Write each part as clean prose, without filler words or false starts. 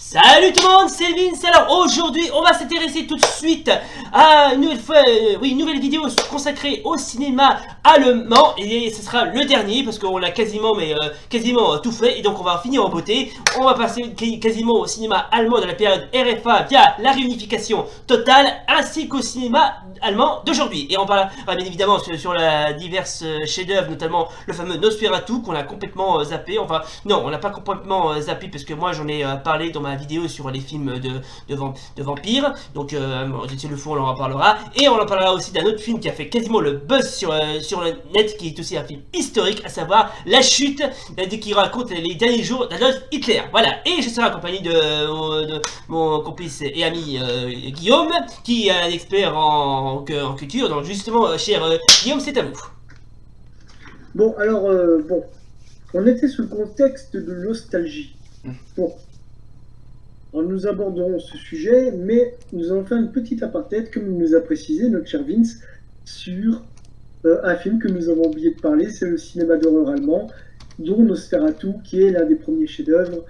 Salut tout le monde, c'est Vince. Alors aujourd'hui, on va s'intéresser tout de suite à une nouvelle fois, une nouvelle vidéo consacrée au cinéma allemand. Et ce sera le dernier parce qu'on l'a quasiment, tout fait. Et donc on va finir en beauté. On va passer quasiment au cinéma allemand de la période RFA via la réunification totale, ainsi qu'au cinéma allemand d'aujourd'hui. Et on parlera bien évidemment sur la diverses chefs-d'œuvre, notamment le fameux Nosferatu qu'on a complètement zappé. Enfin non, on l'a pas complètement zappé parce que moi j'en ai parlé dans ma vidéo sur les films de vampires. Donc c'est le fond, on en reparlera. Et on en parlera aussi d'un autre film qui a fait quasiment le buzz sur le net, qui est aussi un film historique, à savoir La Chute, qui raconte les derniers jours d'Adolf Hitler. Voilà, et je serai accompagné de mon complice et ami Guillaume, qui est un expert en culture. Donc justement, cher Guillaume, c'est à vous. Bon, alors, on était sous le contexte de nostalgie. Bon, alors nous aborderons ce sujet, mais nous allons faire une petite apartheid, comme il nous a précisé notre cher Vince, sur un film que nous avons oublié de parler, c'est le cinéma d'horreur allemand, dont Nosferatu, qui est l'un des premiers chefs-d'œuvre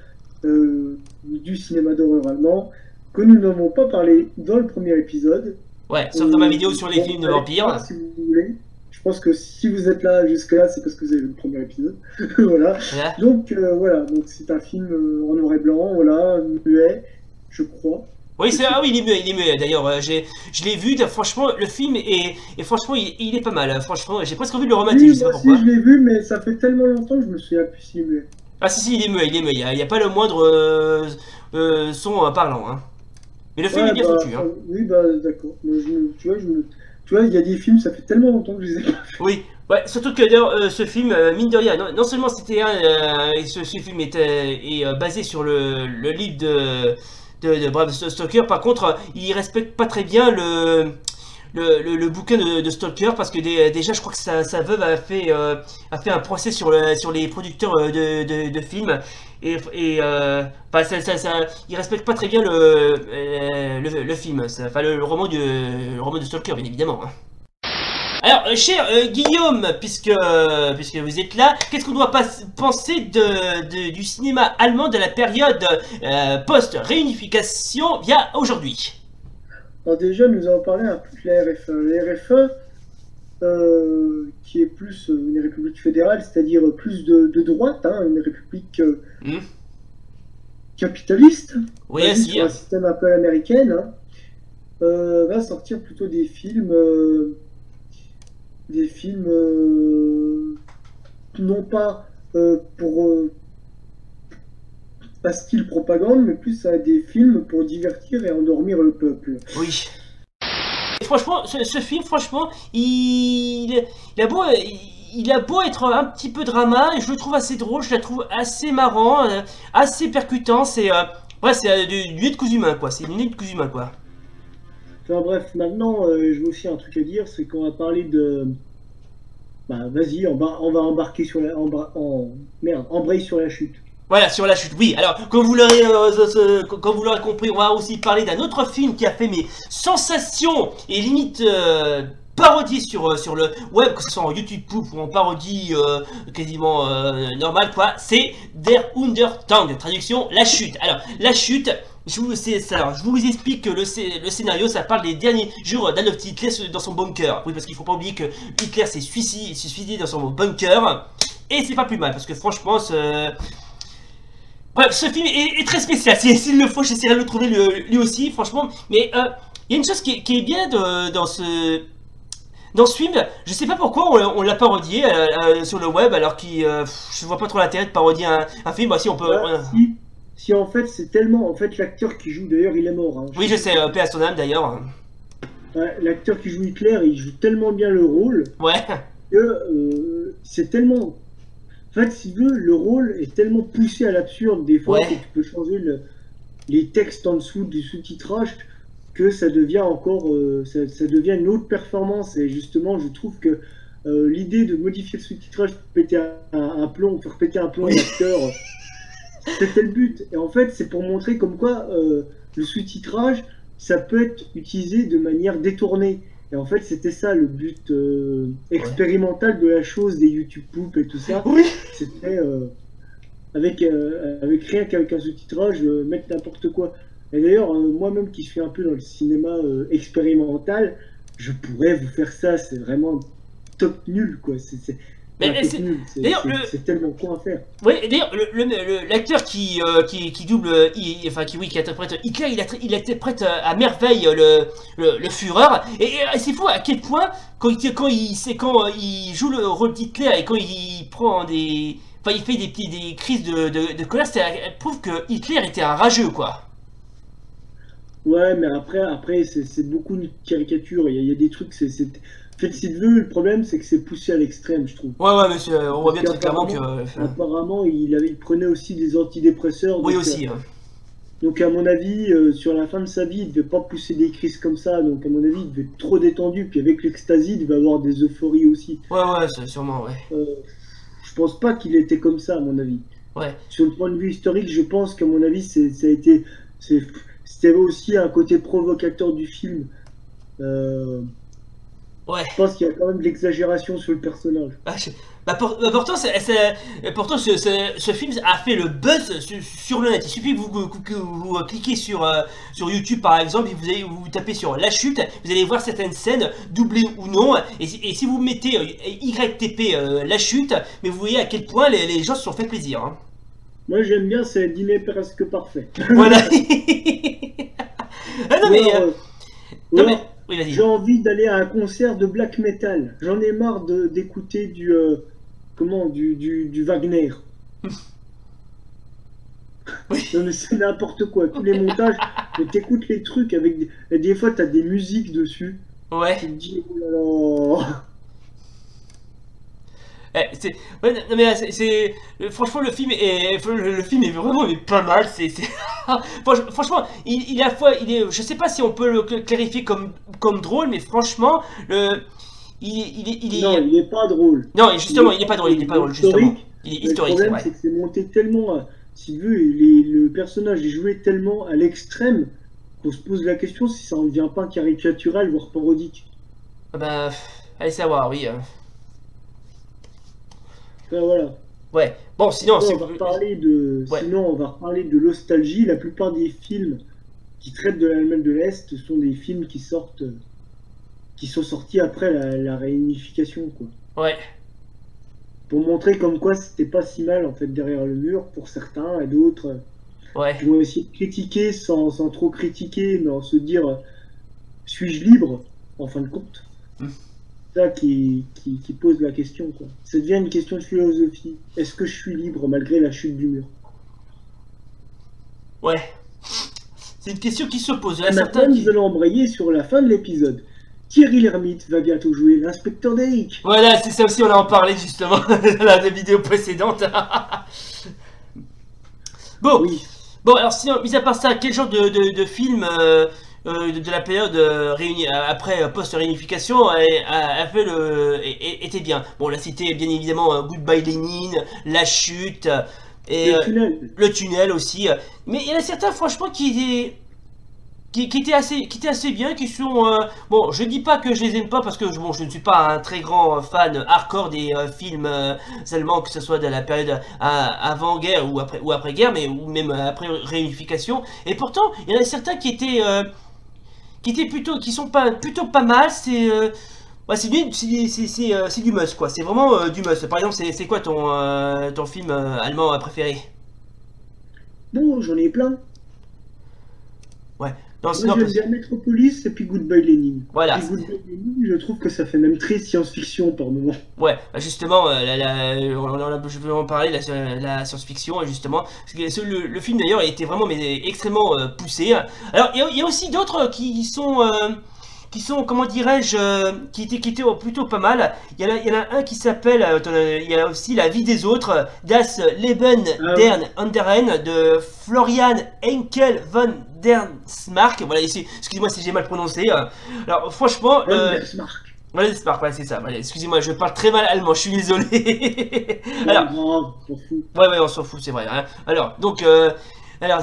du cinéma d'horreur allemand, que nous n'avons pas parlé dans le premier épisode. Ouais, sauf dans ma vidéo sur les films de vampires. Si vous voulez. Je pense que si vous êtes là jusque-là, c'est parce que vous avez vu le premier épisode. Voilà. Yeah. Donc voilà, donc c'est un film en noir et blanc, voilà, muet, je crois. Oui, oui, il est muet. D'ailleurs, je l'ai vu. Franchement, le film est franchement, il est pas mal. Franchement, j'ai presque envie de le remater. Oui, je sais pas pourquoi. Si, je l'ai vu, mais ça fait tellement longtemps que je me souviens plus s'il est muet. Ah si, il est muet. Il n'y a pas le moindre son parlant. Hein. Mais le film est bien foutu. Hein. Oui, bah d'accord. Tu vois, il y a des films, ça fait tellement longtemps que je les ai pas vus. Oui, ouais, surtout que d'ailleurs, ce film, mine de rien, non seulement c'était ce film est basé sur le livre de Bram Stoker, par contre, il respecte pas très bien le bouquin de Stoker, parce que déjà, je crois que sa veuve a fait un procès sur les producteurs de films. Il respecte pas très bien le film, enfin le roman de Stalker, bien évidemment. Hein. Alors, cher Guillaume, puisque vous êtes là, qu'est-ce qu'on doit penser du cinéma allemand de la période post-réunification via aujourd'hui? Alors déjà, nous avons parlé un peu de la RFA. La RFA, qui est plus une république fédérale, c'est-à-dire plus de droite, hein, une république capitaliste, oui, sur un système un peu américain, hein, va sortir plutôt des films non pas pour un style propagande, mais plus à des films pour divertir et endormir le peuple. Oui. Et franchement, ce film, franchement, il a beau être un petit peu drama, et je le trouve assez drôle, je la trouve assez marrant, assez percutant. C'est ouais, c'est du lait de cousu humain, quoi. C'est du lait de cousu humain, quoi. Enfin bref, maintenant, j'ai aussi un truc à dire, c'est qu'on va parler de... Bah vas-y, on va embarquer sur la... embraye sur la chute. Voilà, sur La Chute, oui. Alors, comme vous l'aurez compris, on va aussi parler d'un autre film qui a fait mes sensations et limite parodie sur le web, que ce soit en YouTube ou en parodie quasiment normale, quoi. C'est Der Untergang, traduction La Chute. Alors, La Chute... Je vous explique que le scénario, ça parle des derniers jours d'Adolf Hitler dans son bunker. Oui, parce qu'il faut pas oublier que Hitler s'est suicidé dans son bunker. Et c'est pas plus mal, parce que franchement, bref, ce film est très spécial. S'il le faut, j'essaierai de le trouver lui aussi, franchement. Mais il y a une chose qui est bien dans ce film. Je sais pas pourquoi on l'a parodié sur le web, alors que je vois pas trop l'intérêt de parodier un film. Bah, si on peut... Si en fait c'est tellement... En fait l'acteur qui joue, d'ailleurs il est mort. Hein, oui je sais, paix à son âme d'ailleurs. L'acteur qui joue Hitler, il joue tellement bien le rôle. Ouais. Que c'est tellement... En fait si tu veux, le rôle est tellement poussé à l'absurde des fois, que tu peux changer les textes en dessous du sous-titrage, que ça devient encore... ça devient une autre performance. Et justement je trouve que l'idée de modifier le sous-titrage pour péter un plomb, faire péter un plomb à l'acteur... C'était le but, et en fait c'est pour montrer comme quoi le sous-titrage ça peut être utilisé de manière détournée, et en fait c'était ça le but expérimental de la chose, des YouTube poop et tout ça. Oui. C'était avec rien qu'avec un sous-titrage, mettre n'importe quoi. Et d'ailleurs, moi-même qui suis un peu dans le cinéma expérimental, je pourrais vous faire ça, c'est vraiment top nul, quoi. C'est tellement con à faire. Oui, d'ailleurs, l'acteur qui double, oui, qui interprète Hitler, il interprète à merveille le Führer. Et c'est fou à quel point, quand il joue le rôle d'Hitler et quand il prend il fait des crises de colère, ça prouve que Hitler était un rageux, quoi. Ouais, mais après c'est beaucoup une caricature. Il y a des trucs, En fait, si tu veux, le problème, c'est que c'est poussé à l'extrême, je trouve. Ouais, mais on voit bien très clairement que... Apparemment, il prenait aussi des antidépresseurs. Oui, donc, aussi. Donc, à mon avis, sur la fin de sa vie, il ne devait pas pousser des crises comme ça. Donc, à mon avis, il devait être trop détendu. Puis, avec l'ecstasy, il devait avoir des euphories aussi. Ouais, sûrement, ouais. Je pense pas qu'il était comme ça, à mon avis. Ouais. Sur le point de vue historique, je pense qu'à mon avis, c'était aussi un côté provocateur du film. Ouais. Je pense qu'il y a quand même de l'exagération sur le personnage. Pourtant, ce film a fait le buzz sur le net. Il suffit que vous cliquez sur YouTube par exemple, et vous tapez sur La Chute, vous allez voir certaines scènes, doublées ou non. Et si vous mettez YTP La Chute, mais vous voyez à quel point les gens se sont fait plaisir. Hein. Moi j'aime bien, c'est dîner presque parfait. Voilà. Ah non, mais... Oui, j'ai envie d'aller à un concert de black metal. J'en ai marre d'écouter du Wagner. Oui. Non mais c'est n'importe quoi. Tous les montages, mais t'écoutes les trucs avec des fois t'as des musiques dessus. Ouais. Tu te dis oh là là. Franchement le film est vraiment pas mal. Franchement je sais pas si on peut le clarifier comme drôle, mais franchement Non, il est pas drôle. Non, justement, il est pas drôle, justement. Il est historique, c'est vrai. Le problème, c'est que c'est monté tellement, si tu veux, le personnage est joué tellement à l'extrême qu'on se pose la question si ça en devient pas caricatural, voire parodique. Bah, allez savoir, oui. Enfin, voilà. Ouais. Bon, sinon, on va reparler de nostalgie. La plupart des films qui traitent de l'Allemagne de l'Est sont des films qui sont sortis après la réunification, quoi. Ouais. Pour montrer comme quoi c'était pas si mal en fait derrière le mur pour certains et d'autres. Ouais. Qui vont essayer de critiquer sans trop critiquer, mais en se dire suis-je libre en fin de compte. Ça qui pose la question, quoi. Ça devient une question de philosophie. Est-ce que je suis libre malgré la chute du mur? Ouais. C'est une question qui se pose. Maintenant, nous allons embrayer sur la fin de l'épisode. Thierry Lhermitte va bientôt jouer l'inspecteur Dake. Voilà, c'est ça aussi, on en parlait justement dans la vidéo précédente. Bon. Oui. Bon, alors sinon, mis à part ça, quel genre de film de la période après post-réunification était bien? Bon, là c'était bien évidemment Goodbye Lénine, La Chute, et le tunnel aussi. Mais il y en a certains franchement qui étaient assez bien, qui sont... bon, je dis pas que je les aime pas parce que je ne suis pas un très grand fan hardcore des films allemands, que ce soit de la période avant-guerre ou après-guerre, ou même après réunification. Et pourtant, il y en a certains qui sont plutôt pas mal. C'est du must, quoi. C'est vraiment du must. Par exemple, c'est quoi ton film allemand préféré? Bon, j'en ai plein. Ouais. Moi j'aime bien Metropolis et puis Goodbye Lénine. Voilà. Et Goodbye Lénine, je trouve que ça fait même très science-fiction par moment. Ouais, justement, je veux en parler, la science-fiction, justement. Le film d'ailleurs était vraiment extrêmement poussé. Alors, il y a aussi d'autres qui sont, comment dirais-je, qui étaient plutôt pas mal. Il y en a un qui s'appelle, il y a aussi La vie des autres, Das Leben der anderen, de Florian Henkel von der Smark. Voilà, excusez-moi si j'ai mal prononcé. Alors, franchement... Voilà, c'est ça. Voilà, excusez-moi, je parle très mal allemand, je suis désolé. Alors, on s'en fout. Ouais, on s'en fout, c'est vrai. Hein. Alors, donc, Alors,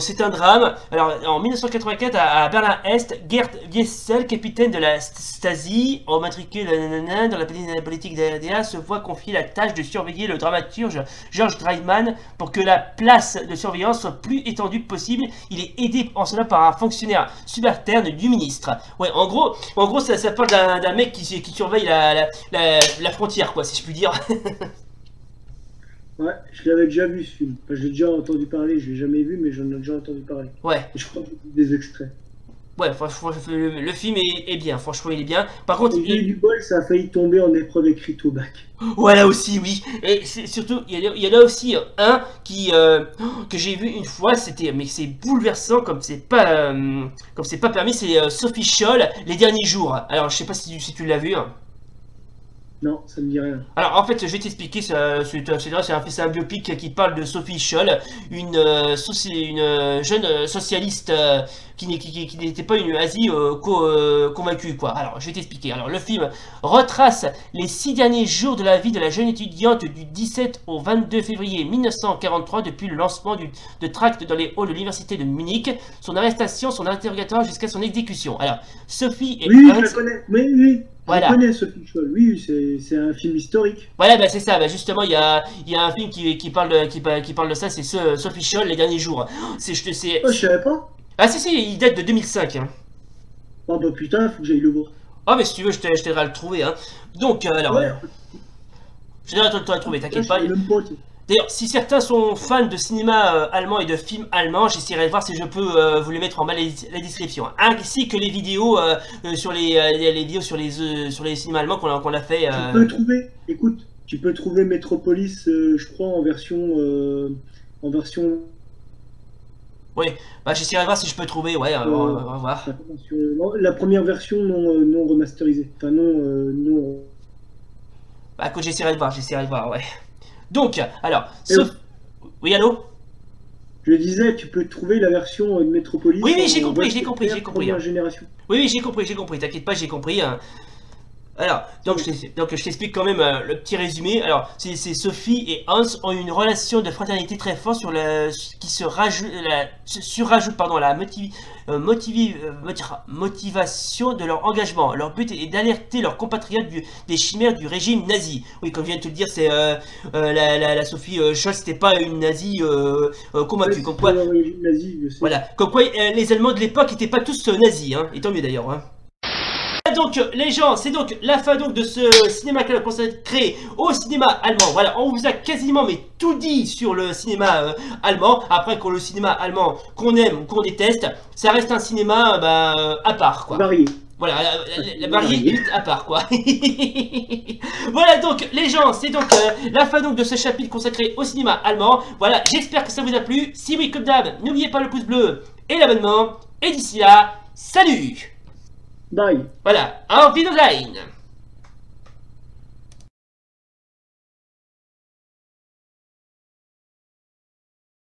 c'est un drame. Alors, en 1984, à Berlin-Est, Gerd Wiesel, capitaine de la Stasi, en matricule dans la politique de la RDA, se voit confier la tâche de surveiller le dramaturge George Dreisman pour que la place de surveillance soit plus étendue que possible. Il est aidé en cela par un fonctionnaire subalterne du ministre. Ouais, en gros ça parle d'un mec qui surveille la frontière, quoi, si je puis dire. Ouais, je l'avais déjà vu ce film. Enfin, je l'ai déjà entendu parler, je l'ai jamais vu, mais j'en ai déjà entendu parler. Ouais. Et je crois que j'ai des extraits. Ouais, franchement, le film est bien, franchement, il est bien. Par contre, il y a eu du bol, ça a failli tomber en épreuve écrite au bac. Voilà aussi, oui. Et surtout, il y en a aussi un que j'ai vu une fois, mais c'est bouleversant comme c'est pas permis, c'est Sophie Scholl, Les Derniers Jours. Alors, je sais pas si tu l'as vu. Non, ça me dit rien. Alors en fait, je vais t'expliquer, c'est un biopic qui parle de Sophie Scholl, une jeune socialiste qui n'était pas une nazie convaincue, quoi. Alors je vais t'expliquer. Alors le film retrace les 6 derniers jours de la vie de la jeune étudiante du 17 au 22 février 1943, depuis le lancement de tracts dans les halls de l'université de Munich, son arrestation, son interrogatoire jusqu'à son exécution. Alors Sophie et oui, je la connais, mais oui. Voilà. Je connais Sophie Scholl, oui, c'est un film historique. Voilà, bah c'est ça, bah justement, il y a un film qui parle de ça, c'est Sophie Scholl, Les Derniers Jours. Oh, je savais pas. Ah si, il date de 2005. Hein. Oh bah putain, faut que j'aille le voir. Ah mais si tu veux, je t'aiderai à le trouver. Hein. Donc, alors... Ouais. Je t'aiderai à le trouver, t'inquiète pas. D'ailleurs, si certains sont fans de cinéma allemand et de films allemands, j'essaierai de voir si je peux vous les mettre en bas la description. Ainsi que les vidéos sur vidéos sur les cinémas allemands qu'on a fait. Tu peux trouver, écoute, tu peux trouver Metropolis, je crois, en version. Oui, bah j'essaierai de voir si je peux trouver, ouais, on va voir. La première version non remasterisée. Enfin, non. Bah écoute, j'essaierai de voir, ouais. Donc, alors, oui, allô? Je disais, tu peux trouver la version de Metropolis. Oui, j'ai compris. Première génération. Oui, j'ai compris, t'inquiète pas, j'ai compris. Hein. Alors, donc je t'explique quand même le petit résumé. Alors, c'est Sophie et Hans ont une relation de fraternité très forte qui surrajoute la motivation de leur engagement. Leur but est d'alerter leurs compatriotes des chimères du régime nazi. Oui, comme je viens de te le dire, c'est la Sophie Scholl, c'était pas une nazie convaincue. Comme quoi, nazi, je sais. Voilà, comme quoi les Allemands de l'époque n'étaient pas tous nazis, hein, et tant mieux d'ailleurs. Hein. Donc les gens, c'est donc la fin donc de ce cinéma consacré au cinéma allemand. Voilà, on vous a quasiment tout dit sur le cinéma allemand. Après, le cinéma allemand qu'on aime ou qu'on déteste, ça reste un cinéma à part, quoi. Varié. Voilà, la variété à part, quoi. Voilà donc les gens, c'est donc la fin donc de ce chapitre consacré au cinéma allemand. Voilà, j'espère que ça vous a plu. Si oui, comme d'hab, n'oubliez pas le pouce bleu et l'abonnement. Et d'ici là, salut! Bye. Voilà, auf Wiedersehen.